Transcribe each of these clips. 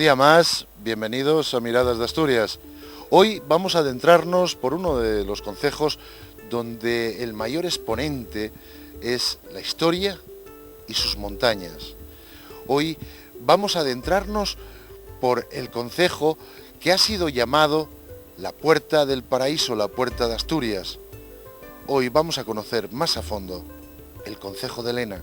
día más, bienvenidos a Miradas de Asturias. Hoy vamos a adentrarnos por uno de los concejos donde el mayor exponente es la historia y sus montañas. Hoy vamos a adentrarnos por el concejo que ha sido llamado la Puerta del Paraíso, la Puerta de Asturias. Hoy vamos a conocer más a fondo el concejo de Lena.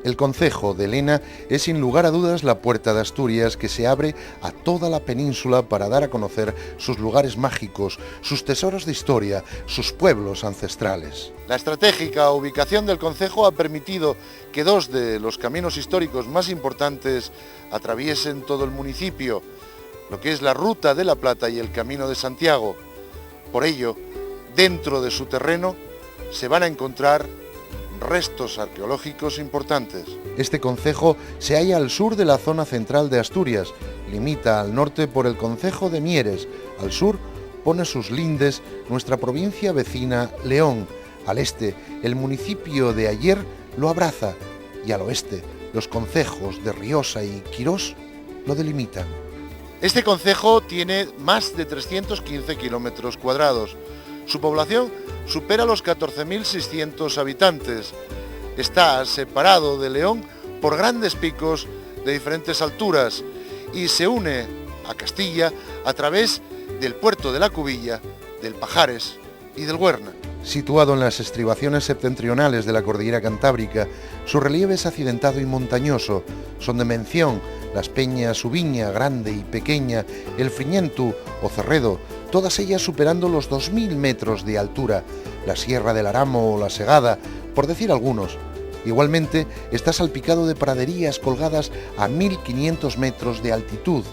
El concejo de Lena es sin lugar a dudas la puerta de Asturias que se abre a toda la península para dar a conocer sus lugares mágicos, sus tesoros de historia, sus pueblos ancestrales. La estratégica ubicación del concejo ha permitido que dos de los caminos históricos más importantes atraviesen todo el municipio, lo que es la Ruta de la Plata y el Camino de Santiago. Por ello, dentro de su terreno se van a encontrar restos arqueológicos importantes. Este concejo se halla al sur de la zona central de Asturias, limita al norte por el concejo de Mieres, al sur pone sus lindes nuestra provincia vecina León, al este el municipio de Aller lo abraza y al oeste los concejos de Riosa y Quirós lo delimitan. Este concejo tiene más de 315 kilómetros cuadrados. Su población supera los 14.600 habitantes. Está separado de León por grandes picos de diferentes alturas y se une a Castilla a través del puerto de la Cubilla, del Pajares y del Huerna. Situado en las estribaciones septentrionales de la cordillera Cantábrica, su relieve es accidentado y montañoso. Son de mención las peñas Ubiña, Grande y Pequeña, el Friñentu o Cerredo, todas ellas superando los 2.000 metros de altura, la Sierra del Aramo o la Segada, por decir algunos. Igualmente está salpicado de praderías colgadas a 1.500 metros de altitud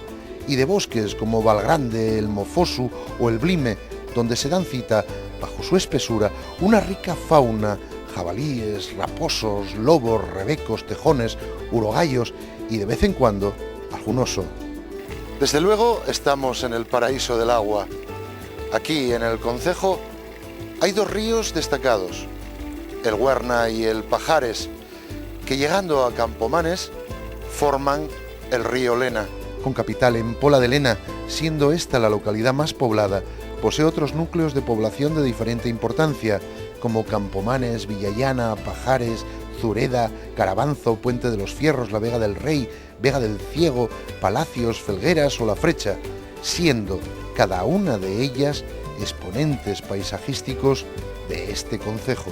y de bosques como Valgrande, el Mofosu o el Blime, donde se dan cita, bajo su espesura, una rica fauna, jabalíes, raposos, lobos, rebecos, tejones, urogallos y de vez en cuando algún oso. Desde luego estamos en el paraíso del agua. Aquí en el concejo hay dos ríos destacados, el Huerna y el Pajares, que llegando a Campomanes forman el río Lena. Con capital en Pola de Lena, siendo esta la localidad más poblada, posee otros núcleos de población de diferente importancia, como Campomanes, Villallana, Pajares, Zureda, Carabanzo, Puente de los Fierros, la Vega del Rey, Vega del Ciego, Palacios, Felgueras o La Frecha, siendo cada una de ellas exponentes paisajísticos de este concejo.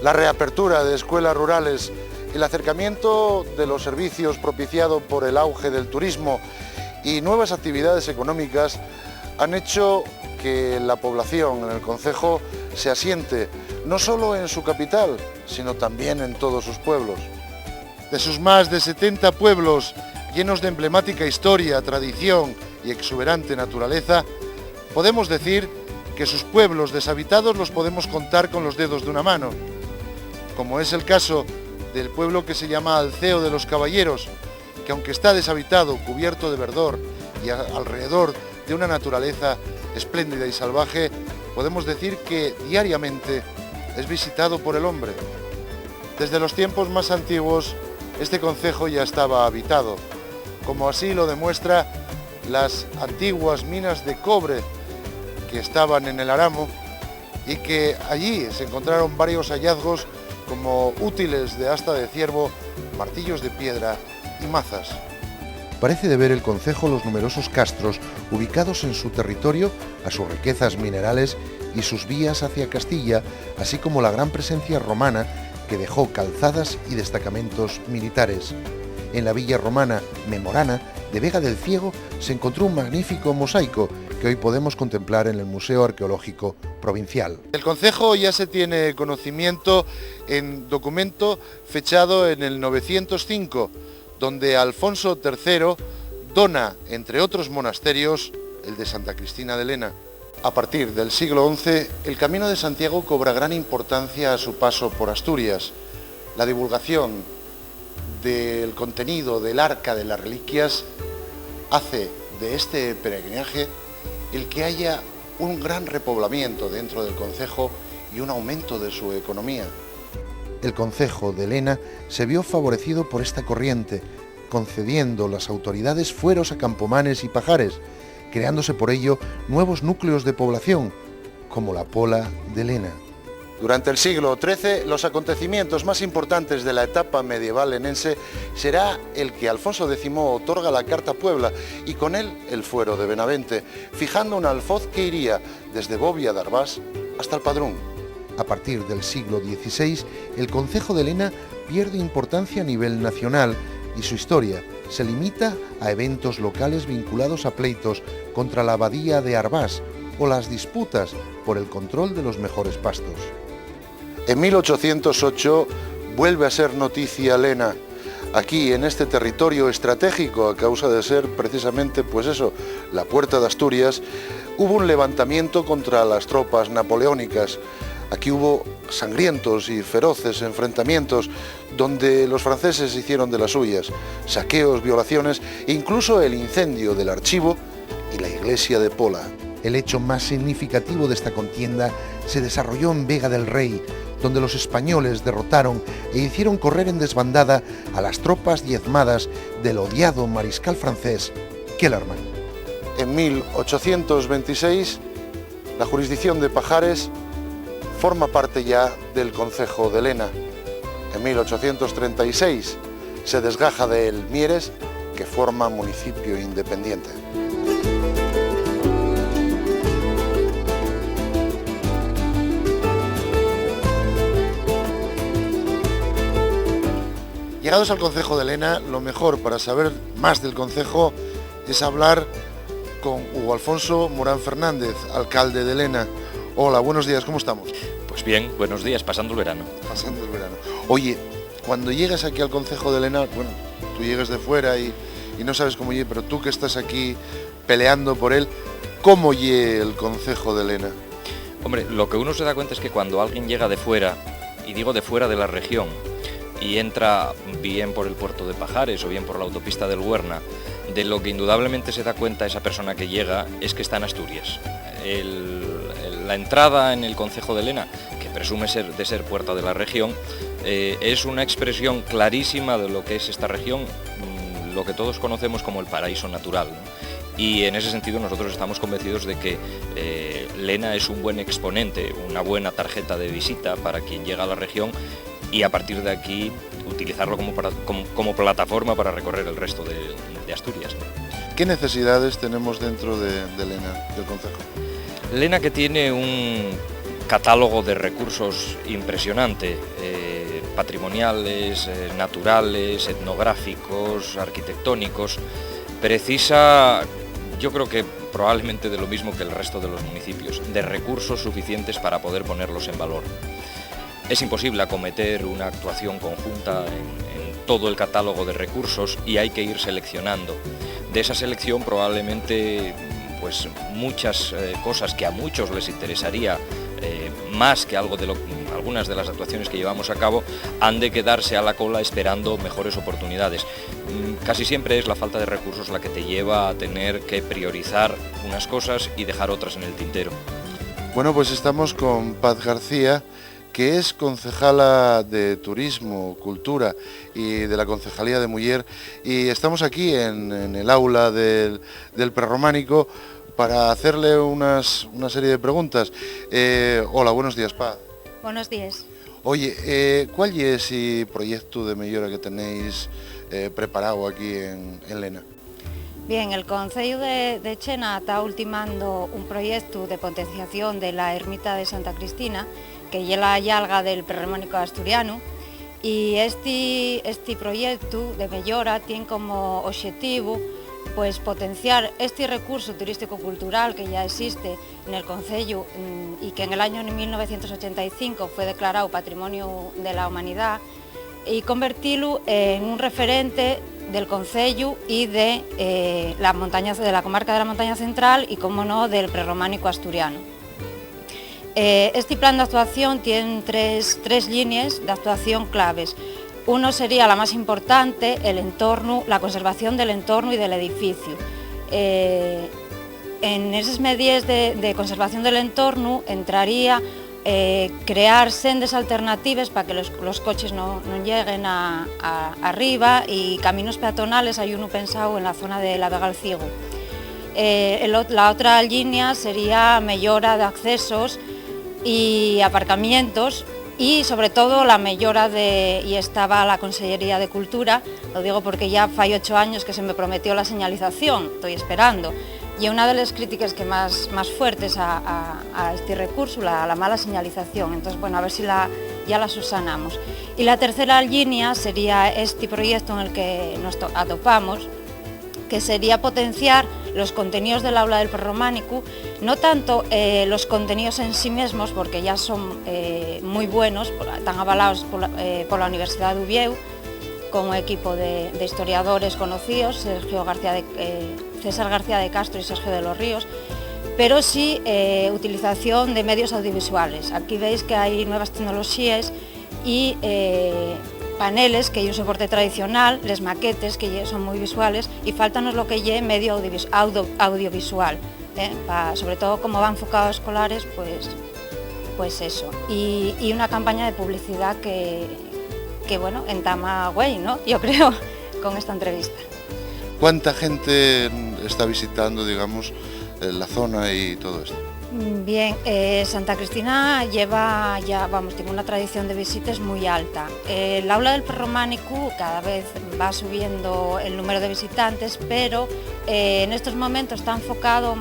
La reapertura de escuelas rurales y el acercamiento de los servicios propiciado por el auge del turismo y nuevas actividades económicas han hecho que la población en el concejo se asiente no solo en su capital, sino también en todos sus pueblos. De sus más de 70 pueblos llenos de emblemática historia, tradición y exuberante naturaleza, podemos decir que sus pueblos deshabitados los podemos contar con los dedos de una mano, como es el caso del pueblo que se llama Alceo de los Caballeros, que aunque está deshabitado, cubierto de verdor y alrededor de una naturaleza espléndida y salvaje, podemos decir que diariamente es visitado por el hombre. Desde los tiempos más antiguos, este concejo ya estaba habitado, como así lo demuestra las antiguas minas de cobre que estaban en el Aramo y que allí se encontraron varios hallazgos como útiles de asta de ciervo, martillos de piedra y mazas. Parece deber el concejo los numerosos castros ubicados en su territorio a sus riquezas minerales y sus vías hacia Castilla, así como la gran presencia romana que dejó calzadas y destacamentos militares. En la villa romana Memorana de Vega del Ciego se encontró un magnífico mosaico que hoy podemos contemplar en el Museo Arqueológico Provincial. El concejo ya se tiene conocimiento en documento fechado en el 905, donde Alfonso III dona, entre otros monasterios, el de Santa Cristina de Lena. A partir del siglo XI, el Camino de Santiago cobra gran importancia a su paso por Asturias. La divulgación del contenido del Arca de las Reliquias hace de este peregrinaje el que haya un gran repoblamiento dentro del concejo y un aumento de su economía. El concejo de Lena se vio favorecido por esta corriente, concediendo las autoridades fueros a Campomanes y Pajares, creándose por ello nuevos núcleos de población, como la Pola de Lena. Durante el siglo XIII, los acontecimientos más importantes de la etapa medieval lenense será el que Alfonso X otorga la Carta Puebla y con él el fuero de Benavente, fijando un alfoz que iría desde Bobia de Arbás hasta el Padrón. A partir del siglo XVI, el concejo de Lena pierde importancia a nivel nacional y su historia se limita a eventos locales vinculados a pleitos contra la abadía de Arbás o las disputas por el control de los mejores pastos. En 1808 vuelve a ser noticia Lena, aquí en este territorio estratégico a causa de ser precisamente, pues eso, la puerta de Asturias. Hubo un levantamiento contra las tropas napoleónicas. Aquí hubo sangrientos y feroces enfrentamientos donde los franceses hicieron de las suyas, saqueos, violaciones e incluso el incendio del archivo y la iglesia de Pola. El hecho más significativo de esta contienda se desarrolló en Vega del Rey, donde los españoles derrotaron e hicieron correr en desbandada a las tropas diezmadas del odiado mariscal francés Kellerman. En 1826, la jurisdicción de Pajares forma parte ya del concejo de Lena. En 1836 se desgaja de él Mieres, que forma municipio independiente. Llegados al concejo de Lena, lo mejor para saber más del concejo es hablar con Hugo Alfonso Morán Fernández, alcalde de Lena. Hola, buenos días, ¿cómo estamos? Pues bien, buenos días, pasando el verano. Pasando el verano. Oye, cuando llegas aquí al concejo de Lena, bueno, tú llegas de fuera y no sabes cómo llegue, pero tú que estás aquí peleando por él, ¿cómo llegue el concejo de Lena? Hombre, lo que uno se da cuenta es que cuando alguien llega de fuera, y digo de fuera de la región, y entra bien por el puerto de Pajares o bien por la autopista del Huerna, de lo que indudablemente se da cuenta esa persona que llega es que está en Asturias. La entrada en el concejo de Lena, que presume de ser puerta de la región, es una expresión clarísima de lo que es esta región, lo que todos conocemos como el paraíso natural, ¿no? Y en ese sentido nosotros estamos convencidos de que Lena es un buen exponente, una buena tarjeta de visita para quien llega a la región, y a partir de aquí utilizarlo como plataforma para recorrer el resto de Asturias, ¿no? ¿Qué necesidades tenemos dentro de Lena, del concejo? Lena, que tiene un catálogo de recursos impresionante, patrimoniales, naturales, etnográficos, arquitectónicos, precisa, yo creo que probablemente de lo mismo que el resto de los municipios, de recursos suficientes para poder ponerlos en valor. Es imposible acometer una actuación conjunta en todo el catálogo de recursos y hay que ir seleccionando. De esa selección probablemente pues muchas cosas que a muchos les interesaría más que algunas de las actuaciones que llevamos a cabo han de quedarse a la cola esperando mejores oportunidades. Casi siempre es la falta de recursos la que te lleva a tener que priorizar unas cosas y dejar otras en el tintero. Bueno, pues estamos con Paz García, que es concejala de Turismo, Cultura y de la Concejalía de Muller, y estamos aquí en el aula del Prerrománico para hacerle una serie de preguntas. Hola, buenos días, Paz. Buenos días. Oye, ¿cuál es el proyecto de mellora que tenéis preparado aquí en Lena? Bien, el Concello de Chena está ultimando un proyecto de potenciación de la ermita de Santa Cristina, que es la alga del prerrománico asturiano, y este proyecto de mellora tiene como objetivo pues potenciar este recurso turístico-cultural que ya existe en el concello y que en el año 1985 fue declarado Patrimonio de la Humanidad, y convertirlo en un referente del concello y de la comarca de la Montaña Central y, como no, del prerrománico asturiano. Este plan de actuación tiene tres líneas de actuación claves. Uno sería la más importante, el entorno, la conservación del entorno y del edificio. En esas medidas de conservación del entorno entraría crear sendas alternativas para que los coches no lleguen arriba, y caminos peatonales hay uno pensado en la zona de la Vega al Ciego. La otra línea sería mejora de accesos y aparcamientos, y sobre todo la mejora y estaba la Consellería de Cultura, lo digo porque ya fai 8 años que se me prometió la señalización, estoy esperando. Y una de las críticas que más fuertes a este recurso, la mala señalización. Entonces, bueno, a ver si ya la subsanamos. Y la tercera línea sería este proyecto en el que nos atopamos, que sería potenciar los contenidos del aula del prerrománico, no tanto los contenidos en sí mismos, porque ya son muy buenos, están avalados por la Universidad de Uvieu, con un equipo de historiadores conocidos, César García de Castro y Sergio de los Ríos, pero sí utilización de medios audiovisuales. Aquí veis que hay nuevas tecnologías y paneles, que hay un soporte tradicional, les maquetes, que son muy visuales, y faltanos lo que hay medio audiovisual, sobre todo como van enfocados a escolares, pues eso. Y una campaña de publicidad que bueno, entama güey, ¿no? Yo creo, con esta entrevista. ¿Cuánta gente está visitando, digamos, la zona y todo esto? Bien, Santa Cristina lleva ya, tiene una tradición de visitas muy alta. El aula del prerrománico cada vez va subiendo el número de visitantes, pero en estos momentos está enfocado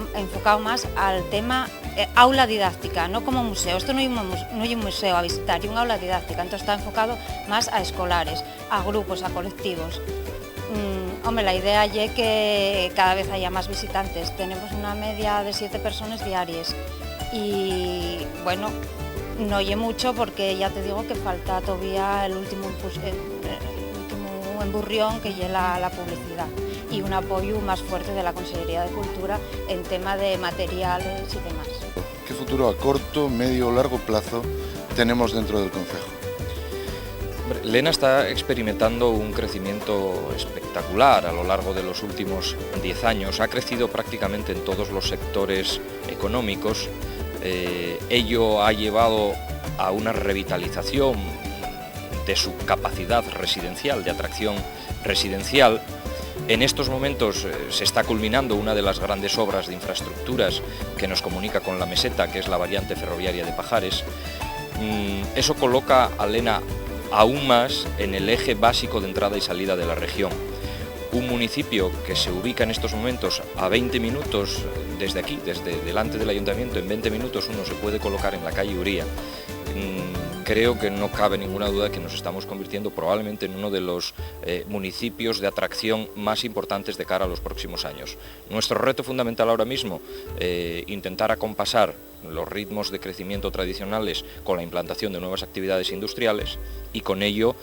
más al tema aula didáctica, no como museo. Esto no hay un museo a visitar, hay un aula didáctica, entonces está enfocado más a escolares, a grupos, a colectivos. Hombre, la idea es que cada vez haya más visitantes. Tenemos una media de 7 personas diarias y bueno, no oye mucho porque ya te digo que falta todavía el último emburrión, que lleva la publicidad, y un apoyo más fuerte de la Consellería de Cultura en tema de materiales y demás. ¿Qué futuro a corto, medio o largo plazo tenemos dentro del concejo? Lena está experimentando un crecimiento espectacular a lo largo de los últimos 10 años. Ha crecido prácticamente en todos los sectores económicos. Ello ha llevado a una revitalización de su capacidad residencial, de atracción residencial. En estos momentos se está culminando una de las grandes obras de infraestructuras que nos comunica con la meseta, que es la variante ferroviaria de Pajares. Eso coloca a Lena aún más en el eje básico de entrada y salida de la región. Un municipio que se ubica en estos momentos a 20 minutos desde aquí, desde delante del ayuntamiento, en 20 minutos uno se puede colocar en la calle Uría. Creo que no cabe ninguna duda que nos estamos convirtiendo probablemente en uno de los municipios de atracción más importantes de cara a los próximos años. Nuestro reto fundamental ahora mismo, intentar acompasar los ritmos de crecimiento tradicionales con la implantación de nuevas actividades industriales y con ello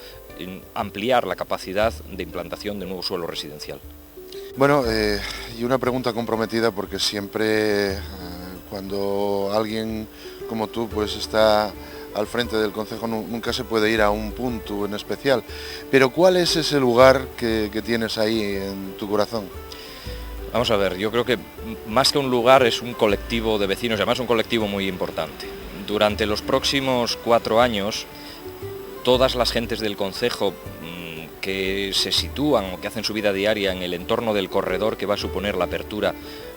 ampliar la capacidad de implantación de nuevo suelo residencial. Bueno, y una pregunta comprometida, porque siempre cuando alguien como tú pues está al frente del concejo nunca se puede ir a un punto en especial, pero ¿cuál es ese lugar que tienes ahí en tu corazón? Vamos a ver, yo creo que más que un lugar es un colectivo de vecinos, y además un colectivo muy importante. Durante los próximos 4 años, todas las gentes del concejo que se sitúan o que hacen su vida diaria en el entorno del corredor que va a suponer la apertura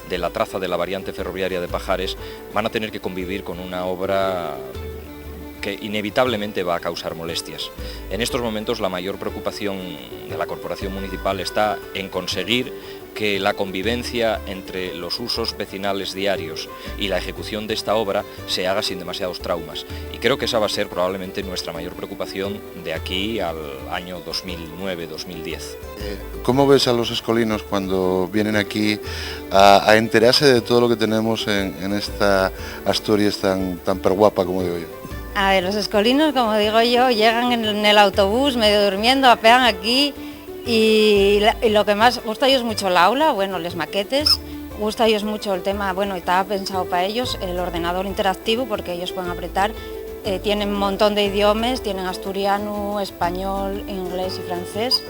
de la traza de la variante ferroviaria de Pajares, van a tener que convivir con una obra que inevitablemente va a causar molestias. En estos momentos la mayor preocupación de la corporación municipal está en conseguir que la convivencia entre los usos vecinales diarios y la ejecución de esta obra se haga sin demasiados traumas. Y creo que esa va a ser probablemente nuestra mayor preocupación de aquí al año 2009-2010. ¿Cómo ves a los escolinos cuando vienen aquí a enterarse de todo lo que tenemos en esta Asturias tan perguapa, como digo yo? A ver, los escolinos, como digo yo, llegan en el autobús medio durmiendo, apean aquí, y lo que más gusta a ellos mucho el aula, bueno, les maquetes, gusta a ellos mucho el tema, bueno, estaba pensado para ellos el ordenador interactivo, porque ellos pueden apretar, tienen un montón de idiomas, tienen asturiano, español, inglés y francés,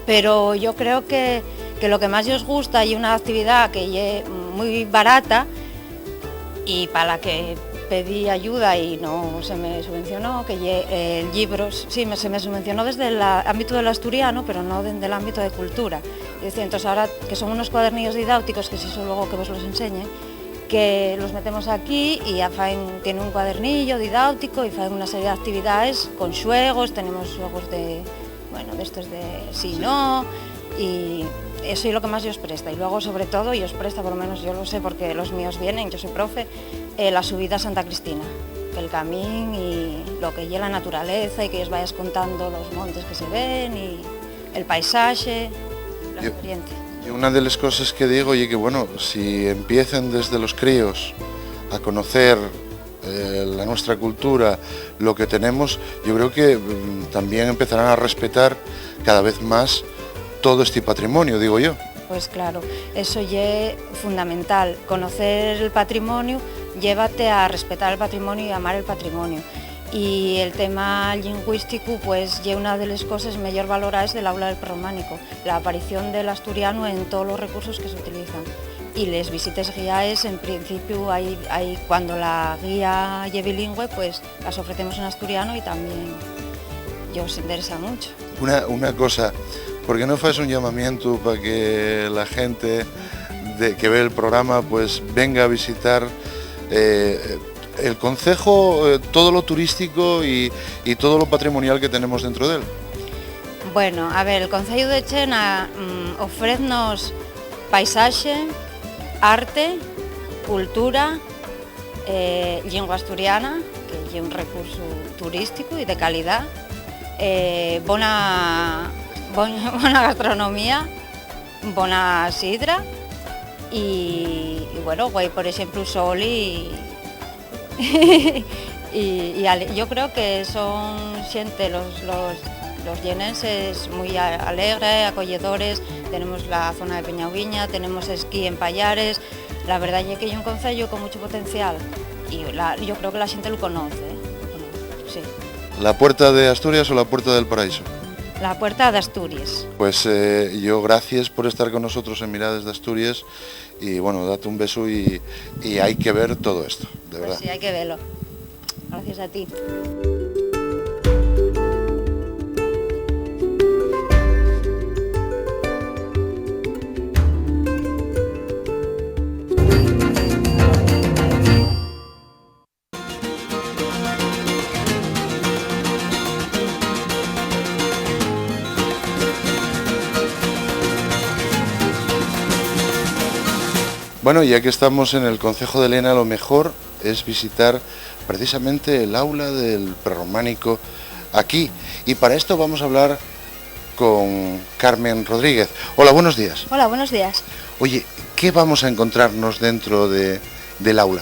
pero yo creo que lo que más les gusta y una actividad que es muy barata y para la que pedí ayuda y no se me subvencionó, que el libro sí se me subvencionó desde el ámbito del asturiano, pero no desde el ámbito de cultura. Es decir, entonces ahora que son unos cuadernillos didácticos, que si eso luego que vos los enseñe, que los metemos aquí y tiene un cuadernillo didáctico y faen una serie de actividades con xuegos, tenemos xuegos de estos de sí, no, y eso es lo que más os presta. Y luego, sobre todo, y os presta, por lo menos yo lo sé porque los míos vienen, yo soy profe, la subida a Santa Cristina, el camín y lo que lleva la naturaleza y que os vayas contando los montes que se ven y el paisaje, la experiencia. Y una de las cosas que digo, oye, que bueno, si empiezan desde los críos a conocer la nuestra cultura, lo que tenemos, yo creo que también empezarán a respetar cada vez más todo este patrimonio, digo yo. Pues claro, eso es fundamental, conocer el patrimonio, llévate a respetar el patrimonio y amar el patrimonio. Y el tema lingüístico, pues, es una de las cosas mejor valoradas del aula del prerrománico, la aparición del asturiano en todos los recursos que se utilizan. Y las visitas guiadas, en principio, cuando la guía es bilingüe, pues las ofrecemos en asturiano y también os interesa mucho. Una cosa, ¿por qué no haces un llamamiento para que la gente que ve el programa pues venga a visitar el concejo, todo lo turístico y todo lo patrimonial que tenemos dentro de él? Bueno, a ver, el Concello de Chena ofreznos paisaje, arte, cultura, lengua asturiana, que es un recurso turístico y de calidad, bona gastronomía, bona sidra y bueno, güey, por ejemplo, sol y yo creo que son siente los llenenses muy alegres, acogedores. Tenemos la zona de Peñauguiña, tenemos esquí en Pallares. La verdad es que hay un concello con mucho potencial y yo creo que la gente lo conoce, sí. ¿La puerta de Asturias o la puerta del paraíso? La puerta de Asturias. Pues yo gracias por estar con nosotros en Mirades de Asturias y bueno, date un beso y hay que ver todo esto, de verdad. Pues sí, hay que verlo. Gracias a ti. Bueno, ya que estamos en el concejo de Lena, lo mejor es visitar precisamente el aula del prerrománico aquí. Y para esto vamos a hablar con Carmen Rodríguez. Hola, buenos días. Hola, buenos días. Oye, ¿qué vamos a encontrarnos dentro del aula?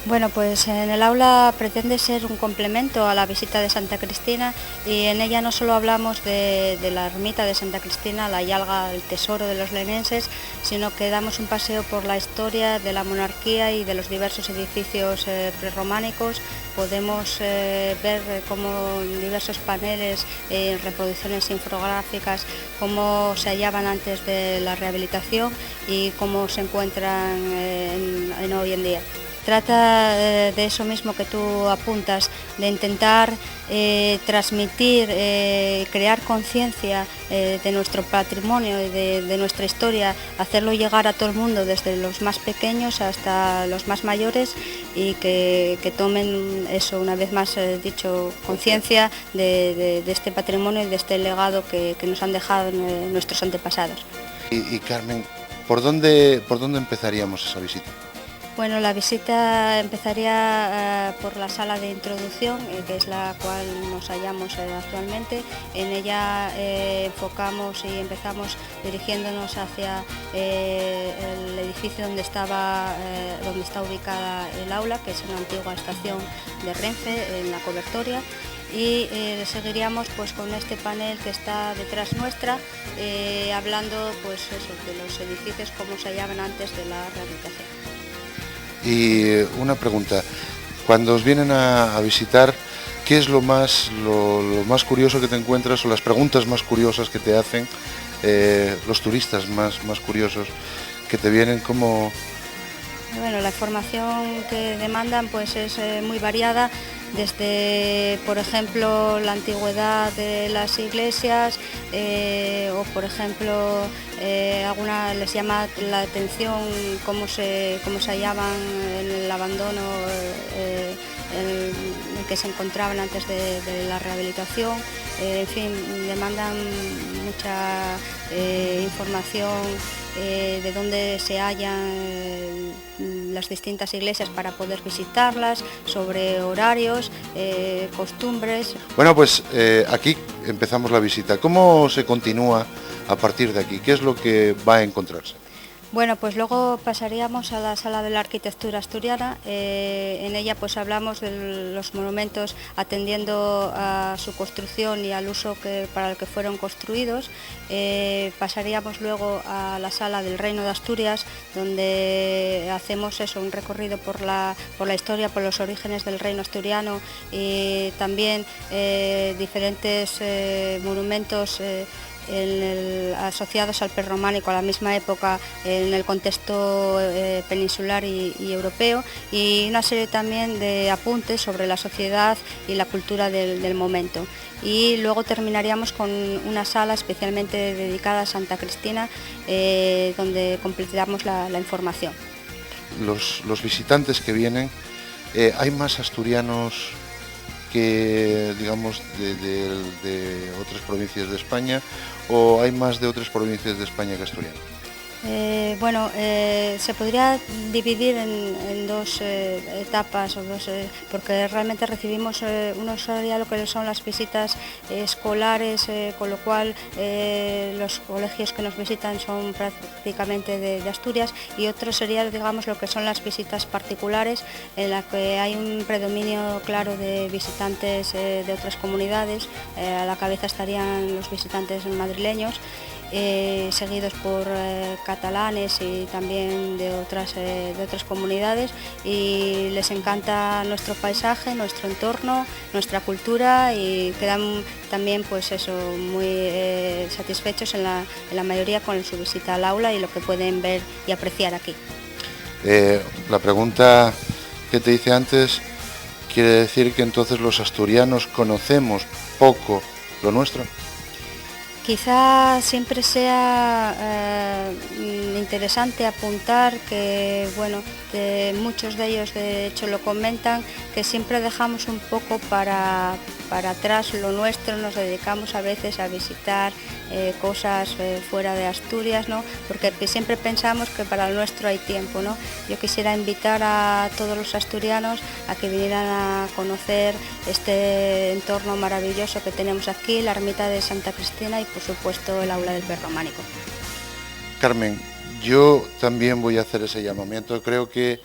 Bueno, pues en el aula pretende ser un complemento a la visita de Santa Cristina y en ella no solo hablamos de la ermita de Santa Cristina, la yalga, el tesoro de los lenenses, sino que damos un paseo por la historia de la monarquía y de los diversos edificios prerrománicos. Podemos ver cómo diversos paneles, reproducciones infográficas, cómo se hallaban antes de la rehabilitación y cómo se encuentran en hoy en día. Trata de eso mismo que tú apuntas, de intentar transmitir, crear conciencia de nuestro patrimonio y de nuestra historia, hacerlo llegar a todo el mundo, desde los más pequeños hasta los más mayores, y que tomen eso, una vez más dicho, conciencia de este patrimonio y de este legado que nos han dejado nuestros antepasados. Y Carmen, ¿por dónde empezaríamos esa visita? Bueno, la visita empezaría por la sala de introducción, que es la cual nos hallamos actualmente. En ella enfocamos y empezamos dirigiéndonos hacia el edificio donde está ubicada el aula, que es una antigua estación de Renfe, en la Cobertoria. Y seguiríamos pues con este panel que está detrás nuestra, hablando pues eso, de los edificios como se hallaban antes de la rehabilitación. Y una pregunta, cuando os vienen a visitar, ¿qué es lo más curioso que te encuentras o las preguntas más curiosas que te hacen los turistas más curiosos que te vienen? Bueno, la información que demandan pues es muy variada, desde, por ejemplo, la antigüedad de las iglesias o, por ejemplo, alguna les llama la atención cómo se hallaban en el abandono en el que se encontraban antes de la rehabilitación. En fin, demandan mucha información de dónde se hallan las distintas iglesias para poder visitarlas, sobre horarios, costumbres. Bueno, pues aquí empezamos la visita. ¿Cómo se continúa a partir de aquí? ¿Qué es lo que va a encontrarse? Bueno, pues luego pasaríamos a la sala de la arquitectura asturiana. En ella pues hablamos de los monumentos atendiendo a su construcción y al uso para el que fueron construidos. Pasaríamos luego a la sala del Reino de Asturias, donde hacemos un recorrido por la historia, por los orígenes del reino asturiano y también diferentes monumentos asociados al prerrománico a la misma época en el contexto peninsular y europeo, y una serie también de apuntes sobre la sociedad y la cultura del momento. Y luego terminaríamos con una sala especialmente dedicada a Santa Cristina, donde completamos la información. Los visitantes que vienen, ¿hay más asturianos que, digamos, de otras provincias de España, o hay más de otras provincias de España que asturianos? Bueno, se podría dividir en dos etapas, porque realmente recibimos uno sería lo que son las visitas escolares, con lo cual los colegios que nos visitan son prácticamente de Asturias, y otro sería, digamos, lo que son las visitas particulares, en la que hay un predominio claro de visitantes de otras comunidades. A la cabeza estarían los visitantes madrileños, seguidos por catalanes y también de otras comunidades, y les encanta nuestro paisaje, nuestro entorno, nuestra cultura, y quedan también pues eso, muy satisfechos en la mayoría con su visita al aula y lo que pueden ver y apreciar aquí. La pregunta que te hice antes quiere decir que entonces los asturianos conocemos poco lo nuestro. Quizá siempre sea interesante apuntar que, bueno, que muchos de ellos de hecho lo comentan, que siempre dejamos un poco para atrás lo nuestro, nos dedicamos a veces a visitar cosas fuera de Asturias, ¿no? Porque siempre pensamos que para lo nuestro hay tiempo, ¿no? Yo quisiera invitar a todos los asturianos a que vinieran a conocer este entorno maravilloso que tenemos aquí, la ermita de Santa Cristina y por supuesto el aula del prerrománico. Carmen, yo también voy a hacer ese llamamiento. Creo que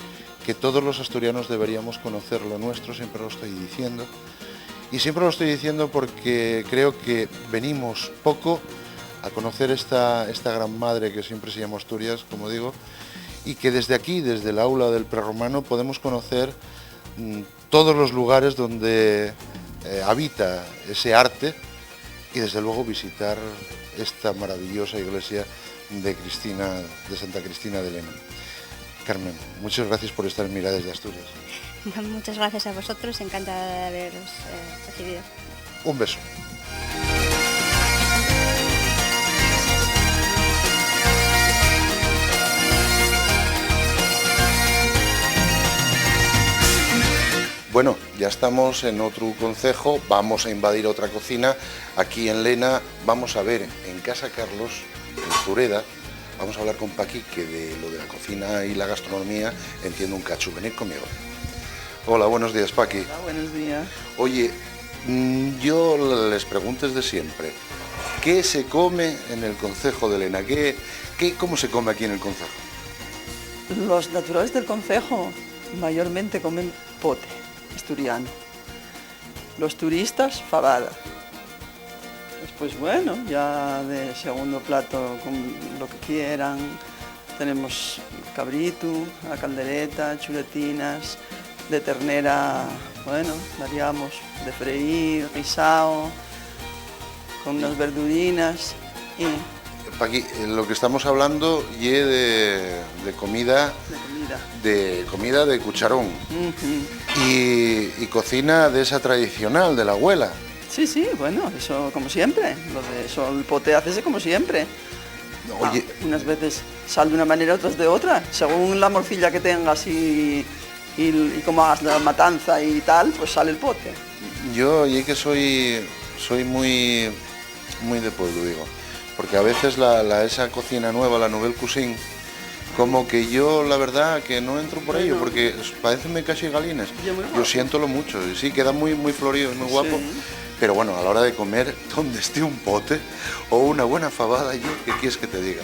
todos los asturianos deberíamos conocer lo nuestro, siempre lo estoy diciendo. Y siempre lo estoy diciendo porque creo que venimos poco a conocer esta gran madre que siempre se llama Asturias, como digo, y que desde aquí, desde el aula del prerromano, podemos conocer todos los lugares donde habita ese arte, y desde luego visitar esta maravillosa iglesia de Santa Cristina de Lena. Carmen, muchas gracias por estar en Mirades de Asturias. Muchas gracias a vosotros, encantada de haberos recibido. Un beso. Bueno, ya estamos en otro concejo, vamos a invadir otra cocina. Aquí en Lena vamos a ver en Casa Carlos, en Zureda, vamos a hablar con Paqui, que de lo de la cocina y la gastronomía entiende un cacho. Venid conmigo. Hola, buenos días, Paqui. Hola, buenos días. Oye, yo les pregunto desde siempre, ¿qué se come en el concejo de Lena? ¿Cómo se come aquí en el concejo? Los naturales del concejo mayormente comen pote asturiano. Los turistas, fabada. Después, bueno, ya de segundo plato, con lo que quieran. Tenemos cabrito, a caldereta, chuletinas, de ternera, bueno, variamos, de freír, risao, con unas verdurinas y... Paqui, lo que estamos hablando y de comida, De comida. de cucharón Ujú. y cocina de esa tradicional de la abuela. Sí, sí, bueno, eso como siempre. Lo de eso, el pote hace como siempre. Oye, Unas veces sale de una manera, otras de otra. Según la morcilla que tengas y cómo hagas la matanza y tal, pues sale el pote. yo y que soy muy de pueblo, digo, porque a veces esa cocina nueva, la nouvelle cuisine, como que yo la verdad que no entro por ello, porque parecen casi galines. Yo siéntolo mucho, y sí, queda muy florido y muy guapo. Sí. Pero bueno, a la hora de comer, donde esté un pote o una buena fabada, yo, ¿qué quieres que te diga?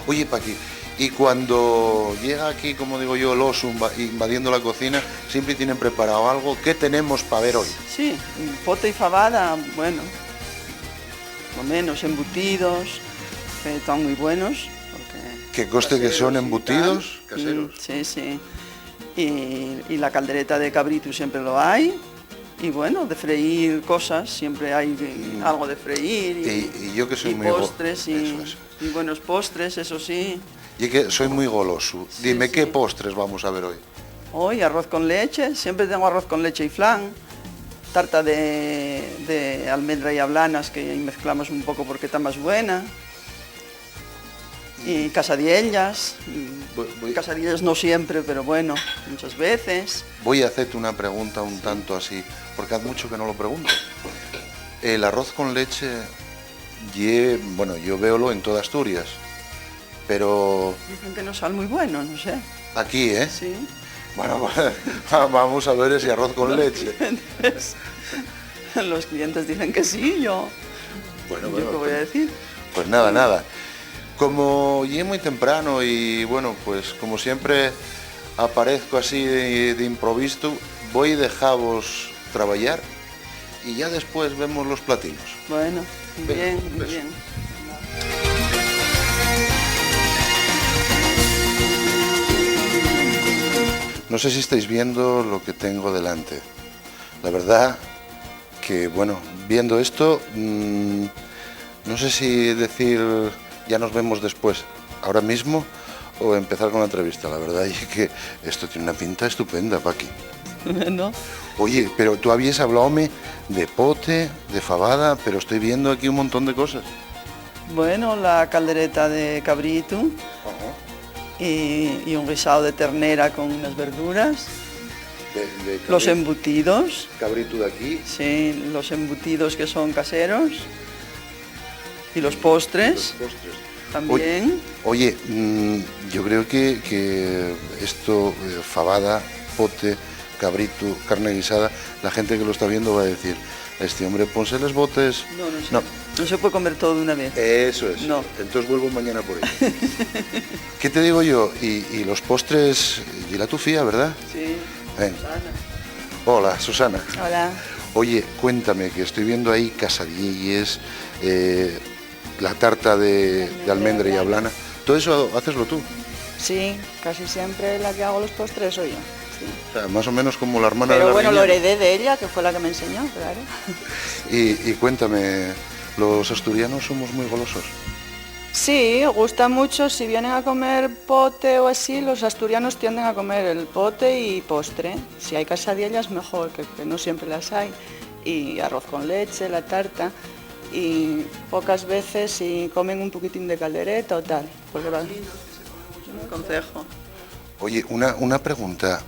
Oye, Paqui, y cuando llega aquí, como digo yo, el oso invadiendo la cocina, siempre tienen preparado algo. ¿Qué tenemos para ver hoy? Sí, pote y fabada, bueno, por lo menos embutidos, que están muy buenos. Porque Que conste que son caseros y embutidos tal. caseros. Sí, sí. Y la caldereta de cabrito siempre lo hay. Y bueno, de freír cosas, siempre hay algo de freír. Y yo que soy y muy postres eso. y buenos postres, eso sí. Y que soy muy goloso. Sí, Dime, sí. ¿qué postres vamos a ver hoy? Hoy arroz con leche, siempre tengo arroz con leche y flan. Tarta de almendra y ablanas que mezclamos un poco porque está más buena. Y casadiellas. Casadiellas no siempre, pero bueno, muchas veces. Voy a hacerte una pregunta un tanto así, porque hace mucho que no lo pregunto. El arroz con leche, bueno, yo veolo en toda Asturias, pero Dicen que no sale muy bueno, no sé. aquí, ¿eh? Sí. Bueno, vamos a ver ese arroz con leche. Los clientes dicen que sí, yo. Bueno, ¿Yo qué voy a decir? Pues nada. Como llegué muy temprano y bueno, pues como siempre aparezco así de improviso, voy a dejaros trabajar y ya después vemos los platinos. Bueno, Venga, bien, un beso. bien. No sé si estáis viendo lo que tengo delante. La verdad que, bueno, viendo esto, no sé si decir ya nos vemos después, ahora mismo, o empezar con la entrevista. La verdad es que esto tiene una pinta estupenda, Paqui. ¿No? Oye, pero tú habías habladome de pote, de fabada, pero estoy viendo aquí un montón de cosas. Bueno, la caldereta de cabrito y un guisado de ternera con unas verduras. De Los embutidos, cabrito de aquí. sí, los embutidos que son caseros. Y los postres también. Oye, yo creo que esto, fabada, pote, cabrito, carne guisada, la gente que lo está viendo va a decir, este hombre, ponse los botes. No se puede comer todo de una vez. Eso es. No. Entonces vuelvo mañana por ahí. ¿Qué te digo yo? Y los postres, y la tufía, ¿verdad? Sí. Ven. Hola, Susana. Hola. Oye, cuéntame, que estoy viendo ahí casadillas, la tarta de almendra y ablana. ¿Todo eso haceslo tú? Sí, casi siempre la que hago los postres soy yo. Sí. O sea, más o menos como la hermana de Pero la bueno, lo Riñana. heredé de ella, que fue la que me enseñó, claro. Y cuéntame, ¿los asturianos somos muy golosos? Sí, gusta mucho, si vienen a comer pote o así, los asturianos tienden a comer el pote y postre. Si hay quesadillas mejor, que no siempre las hay. Y arroz con leche, la tarta. Y pocas veces si comen un poquitín de caldereta o tal. Porque va... Un consejo. Oye, una pregunta.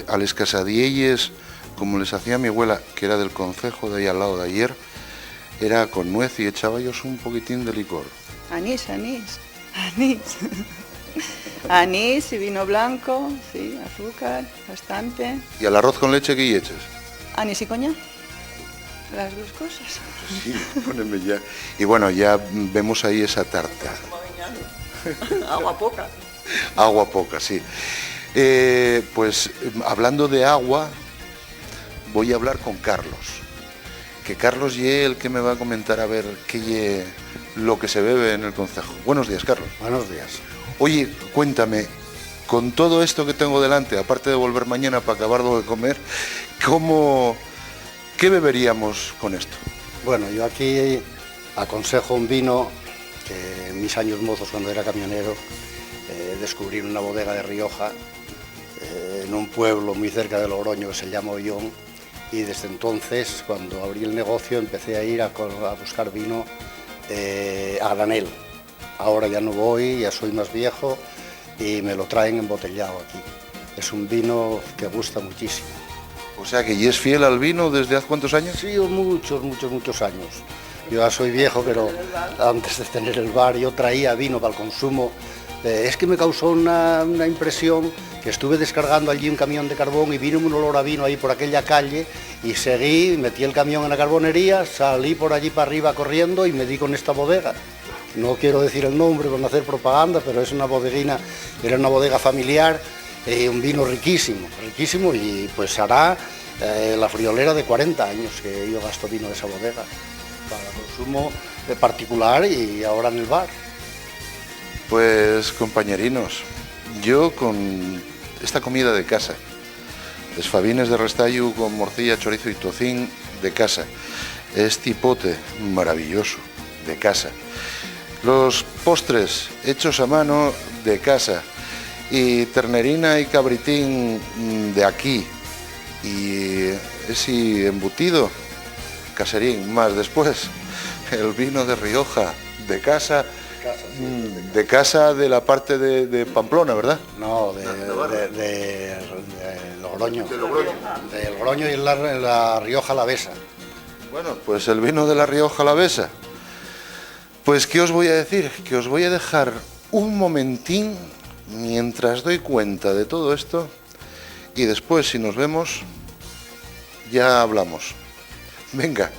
A les casadillas, como les hacía mi abuela, que era del concejo de ahí al lado de ayer, era con nuez y echaba ellos un poquitín de licor. Anís. Anís y vino blanco, sí, azúcar, bastante. ¿Y al arroz con leche qué eches? Anís y coñac, las dos cosas. Sí, poneme ya. Y bueno, ya vemos ahí esa tarta. Agua poca. Agua poca, sí. Pues hablando de agua, voy a hablar con Carlos. Que Carlos ye el que me va a comentar a ver qué ye lo que se bebe en el concejo. Buenos días, Carlos. Buenos días. Oye, cuéntame, con todo esto que tengo delante, aparte de volver mañana para acabarlo de comer, ¿qué beberíamos con esto? Bueno, yo aquí aconsejo un vino que en mis años mozos, cuando era camionero, descubrí una bodega de Rioja en un pueblo muy cerca de Logroño que se llama Ollón, y desde entonces, cuando abrí el negocio, empecé a ir a buscar vino a granel. Ahora ya no voy, ya soy más viejo y me lo traen embotellado aquí. Es un vino que gusta muchísimo. O sea que, ¿y es fiel al vino desde hace cuántos años? Sí, muchos años. Yo ya soy viejo, pero antes de tener el bar yo traía vino para el consumo. Es que me causó una impresión que estuve descargando allí un camión de carbón y vino un olor a vino ahí por aquella calle y seguí, metí el camión en la carbonería, salí por allí para arriba corriendo y me di con esta bodega. No quiero decir el nombre para no hacer propaganda, pero es una bodeguina, era una bodega familiar, un vino riquísimo y pues hará la friolera de 40 años que yo gasto vino de esa bodega para consumo particular y ahora en el bar. Pues compañerinos, yo con esta comida de casa, desfabines de restallo con morcilla, chorizo y tocín de casa, este pote maravilloso de casa, los postres hechos a mano de casa y ternerina y cabritín de aquí y ese embutido caserín más después el vino de Rioja de casa. De casa de la parte de Pamplona, ¿verdad? No, de Logroño. De Logroño y la Rioja Alavesa. Bueno, pues el vino de la Rioja Alavesa. Pues, ¿qué os voy a decir? Que os voy a dejar un momentín mientras doy cuenta de todo esto y después, si nos vemos, ya hablamos. Venga.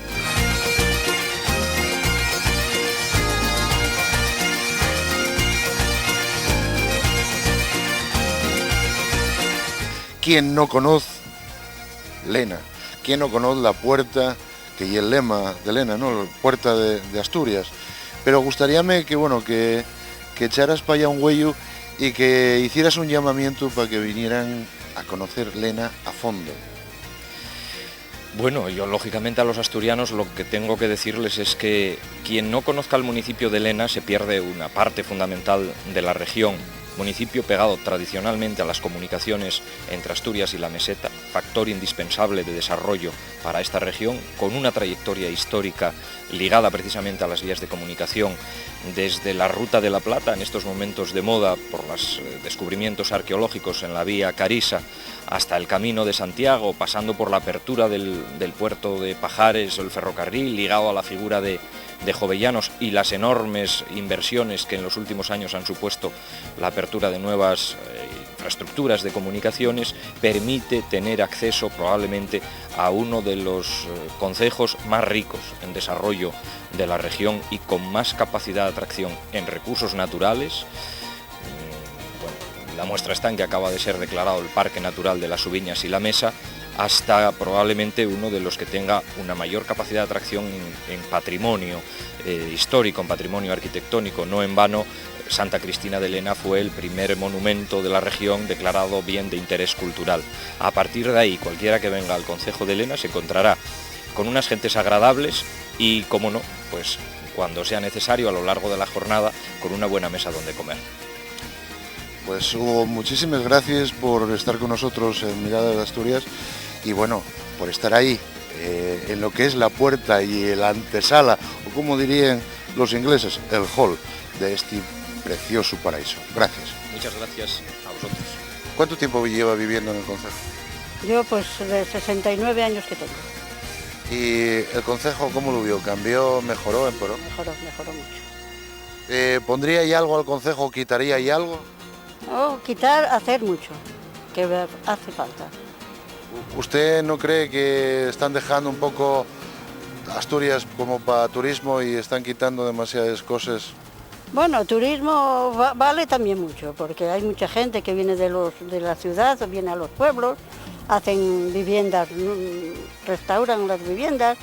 ¿Quién no conoce Lena? ¿Quién no conoce la puerta, que y el lema de Lena, ¿no? La puerta de Asturias? Pero gustaríame que, bueno, que echaras para allá un huello y que hicieras un llamamiento para que vinieran a conocer Lena a fondo. Bueno, yo lógicamente a los asturianos lo que tengo que decirles es que quien no conozca el municipio de Lena se pierde una parte fundamental de la región. Municipio pegado tradicionalmente a las comunicaciones entre Asturias y la meseta, factor indispensable de desarrollo para esta región, con una trayectoria histórica ligada precisamente a las vías de comunicación, desde la Ruta de la Plata, en estos momentos de moda por los descubrimientos arqueológicos en la vía Carisa, hasta el Camino de Santiago, pasando por la apertura del puerto de Pajares o el ferrocarril, ligado a la figura de Jovellanos y las enormes inversiones que en los últimos años han supuesto la apertura de nuevas infraestructuras de comunicaciones, permite tener acceso probablemente a uno de los concejos más ricos en desarrollo de la región y con más capacidad de atracción en recursos naturales. Bueno, la muestra está en que acaba de ser declarado el Parque Natural de las Subiñas y la Mesa, hasta probablemente uno de los que tenga una mayor capacidad de atracción en patrimonio histórico, en patrimonio arquitectónico. No en vano, Santa Cristina de Lena fue el primer monumento de la región declarado bien de interés cultural. A partir de ahí, cualquiera que venga al concejo de Lena se encontrará con unas gentes agradables y, como no, pues cuando sea necesario a lo largo de la jornada, con una buena mesa donde comer. Pues Hugo, muchísimas gracias por estar con nosotros en Miradas de Asturias y bueno, por estar ahí en lo que es la puerta y la antesala, o como dirían los ingleses, el hall de este precioso paraíso. Gracias. Muchas gracias a vosotros. ¿Cuánto tiempo lleva viviendo en el concejo? Yo pues de 69 años que tengo. ¿Y el concejo cómo lo vio? ¿Cambió, mejoró, empeoró? Mejoró mucho. ¿Pondría ahí algo al concejo, quitaría ahí algo? No, quitar, hacer mucho, que hace falta. ¿Usted no cree que están dejando un poco Asturias como para turismo y están quitando demasiadas cosas? Bueno, turismo vale también mucho, porque hay mucha gente que viene de la ciudad, viene a los pueblos, hacen viviendas, restauran las viviendas.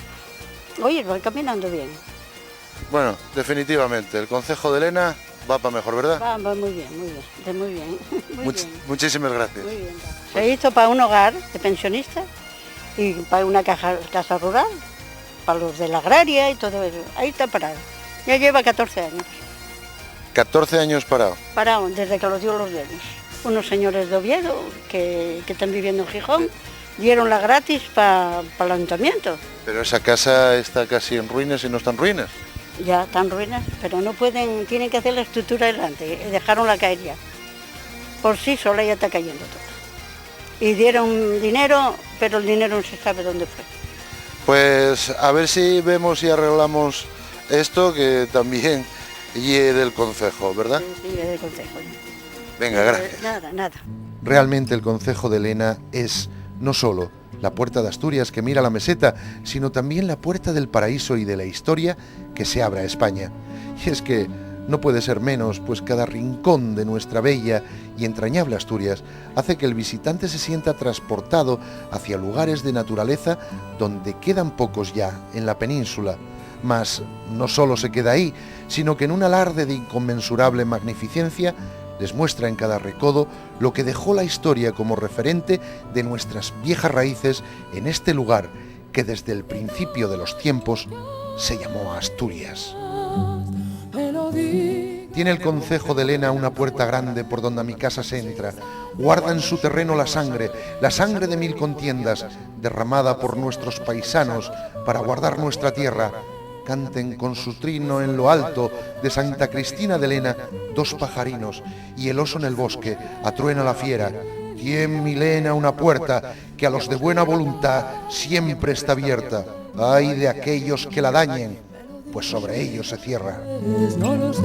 Oye, van caminando bien. Bueno, definitivamente, el concejo de Lena va para mejor, ¿verdad? Va muy bien. Muchísimas gracias. Muy bien. Se hizo para un hogar de pensionistas y para una casa rural, para los de la agraria y todo eso. Ahí está parado. Ya lleva 14 años. 14 años parado. Parado, desde que los dio los dueños. Unos señores de Oviedo que están viviendo en Gijón, dieron la gratis para el ayuntamiento. Pero esa casa está casi en ruinas y no está en ruinas. Ya están ruinas, pero no pueden, tienen que hacer la estructura delante, dejaron-la caer ya. Por sí sola ya está cayendo todo. Y dieron dinero, pero el dinero no se sabe dónde fue. Pues a ver si vemos y arreglamos esto, que también y del concejo, ¿verdad? Sí, es del concejo. Venga, gracias. Nada. Realmente el concejo de Lena es no solo la puerta de Asturias que mira la meseta, sino también la puerta del paraíso y de la historia que se abre a España. Y es que no puede ser menos, pues cada rincón de nuestra bella y entrañable Asturias hace que el visitante se sienta transportado hacia lugares de naturaleza donde quedan pocos ya en la península. Mas no solo se queda ahí, sino que en un alarde de inconmensurable magnificencia les muestra en cada recodo lo que dejó la historia como referente de nuestras viejas raíces en este lugar que desde el principio de los tiempos se llamó Asturias. Tiene el concejo de Lena una puerta grande por donde a mi casa se entra. Guarda en su terreno la sangre de 1000 contiendas, derramada por nuestros paisanos para guardar nuestra tierra. Canten con su trino en lo alto de Santa Cristina de Lena 2 pajarinos, y el oso en el bosque atruena la fiera. Tien mi Lena una puerta que a los de buena voluntad siempre está abierta. Ay de aquellos que la dañen, pues sobre ellos se cierra. No lo sé.